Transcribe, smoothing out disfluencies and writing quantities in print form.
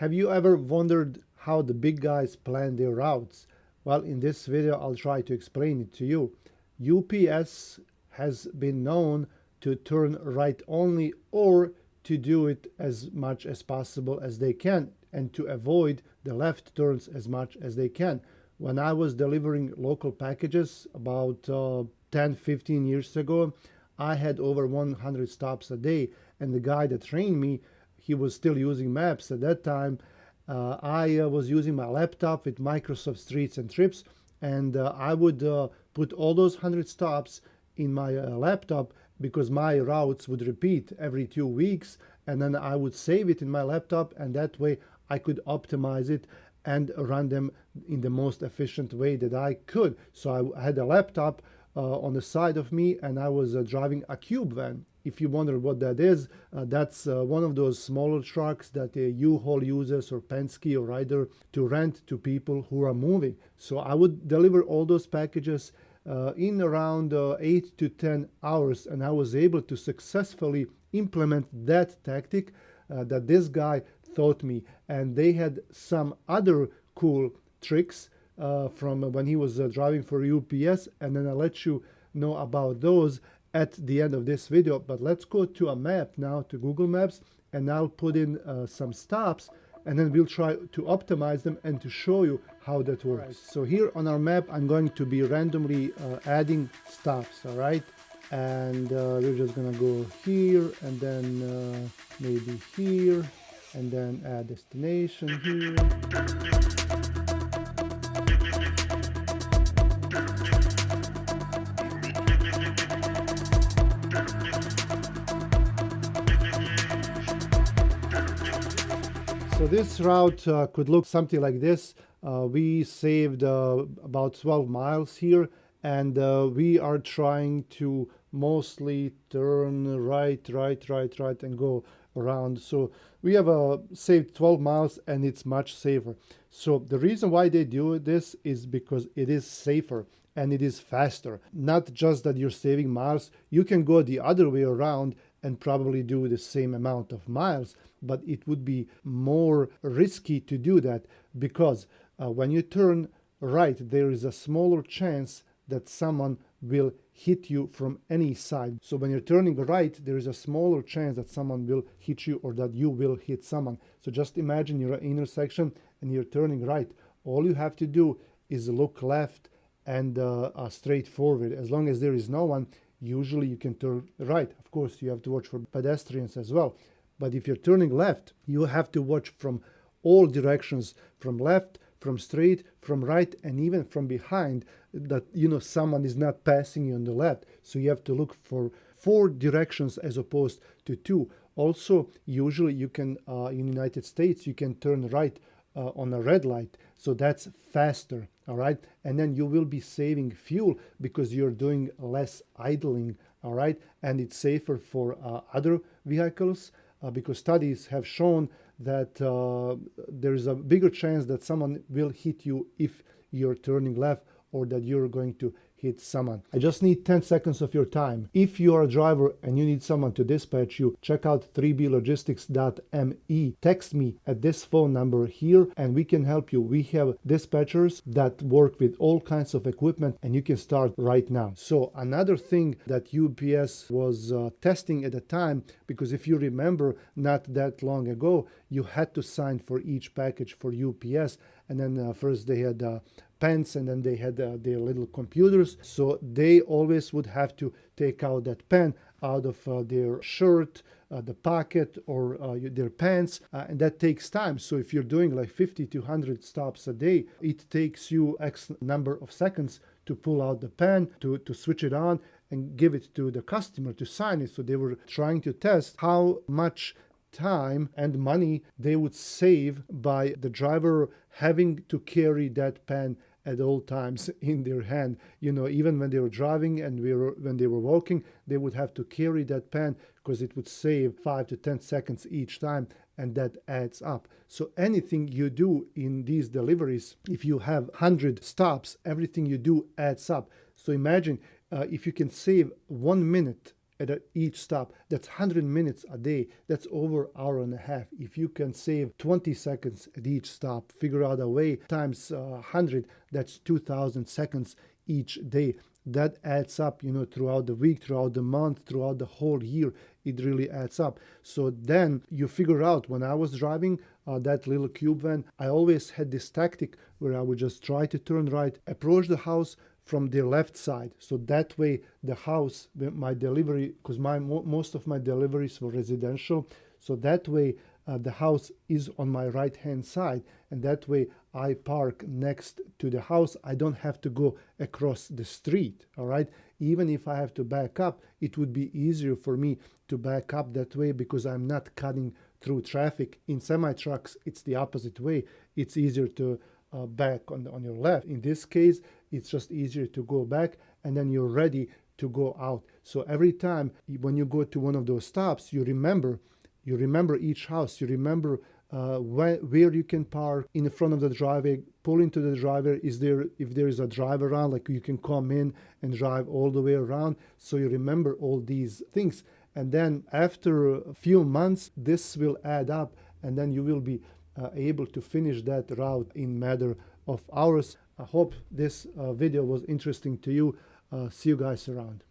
Have you ever wondered how the big guys plan their routes? Well, in this video, I'll try to explain it to you. UPS has been known to turn right only or to do it as much as possible as they can and to avoid the left turns as much as they can. When I was delivering local packages about 10-15 years ago, I had over 100 stops a day, and the guy that trained me, he was still using maps at that time. I was using my laptop with Microsoft Streets and Trips, and I would put all those 100 stops in my laptop because my routes would repeat every 2 weeks, and then I would save it in my laptop, and that way I could optimize it and run them in the most efficient way that I could. So I had a laptop on the side of me, and I was driving a cube van. If you wonder what that is, that's one of those smaller trucks that U-Haul uses, or Penske or Ryder, to rent to people who are moving. So I would deliver all those packages in around 8 to 10 hours, and I was able to successfully implement that tactic that this guy taught me. And they had some other cool tricks from when he was driving for UPS, and then I'll let you know about those at the end of this video. But let's go to a map now, to Google Maps, and I'll put in some stops, and then we'll try to optimize them and to show you how that works. Right. So here on our map, I'm going to be randomly adding stops, all right? And we're just gonna go here, and then maybe here, and then add destination here. So this route could look something like this. We saved about 12 miles here, and we are trying to mostly turn right, and go around. So we have saved 12 miles, and it's much safer. So the reason why they do this is because it is safer and it is faster. Not just that you're saving miles, you can go the other way around and probably do the same amount of miles, but it would be more risky to do that because when you turn right, there is a smaller chance that someone will hit you from any side. So when you're turning right, there is a smaller chance that someone will hit you or that you will hit someone. So just imagine you're at an intersection and you're turning right. All you have to do is look left and straight forward. As long as there is no one, usually you can turn right. Of course, you have to watch for pedestrians as well. But if you're turning left, you have to watch from all directions, from left, from straight, from right, and even from behind, that someone is not passing you on the left. So you have to look for 4 directions as opposed to 2. Also, usually you can in the United States, you can turn right on a red light, so that's faster, all right? And then you will be saving fuel because you're doing less idling, all right? And it's safer for other vehicles because studies have shown that there's a bigger chance that someone will hit you if you're turning left, or that you're going to hit someone. I just need 10 seconds of your time. If you are a driver and you need someone to dispatch you, check out 3blogistics.me. Text me at this phone number here and we can help you. We have dispatchers that work with all kinds of equipment, and you can start right now. So another thing that UPS was testing at the time, because if you remember, not that long ago, you had to sign for each package for UPS, and then first they had pens, and then they had their little computers, so they always would have to take out that pen out of their shirt, the pocket, or their pants, and that takes time. So if you're doing like 50 to 100 stops a day, it takes you X number of seconds to pull out the pen, to switch it on and give it to the customer to sign it. So they were trying to test how much time and money they would save by the driver having to carry that pen at all times in their hand. Even when they were driving and when they were walking, they would have to carry that pen because it would save 5 to 10 seconds each time, and that adds up. So anything you do in these deliveries, if you have 100 stops, everything you do adds up. So imagine if you can save 1 minute at each stop. That's 100 minutes a day. That's over an hour and a half. If you can save 20 seconds at each stop, figure out a way times 100, that's 2,000 seconds each day. That adds up, throughout the week, throughout the month, throughout the whole year. It really adds up. So then you figure out, when I was driving that little cube van, I always had this tactic where I would just try to turn right, approach the house from the left side. So that way the house, my delivery, because most of my deliveries were residential, so that way the house is on my right hand side, and that way I park next to the house. I don't have to go across the street. All right, even if I have to back up, it would be easier for me to back up that way because I'm not cutting through traffic. In semi trucks it's the opposite way. It's easier to back on your left. In this case, it's just easier to go back, and then you're ready to go out. So every time when you go to one of those stops, you remember each house. You remember where you can park in front of the driveway, pull into the driveway. If there is a drive around, like, you can come in and drive all the way around. So you remember all these things, and then after a few months, this will add up, and then you will be able to finish that route in matter of hours. I hope this video was interesting to you. See you guys around.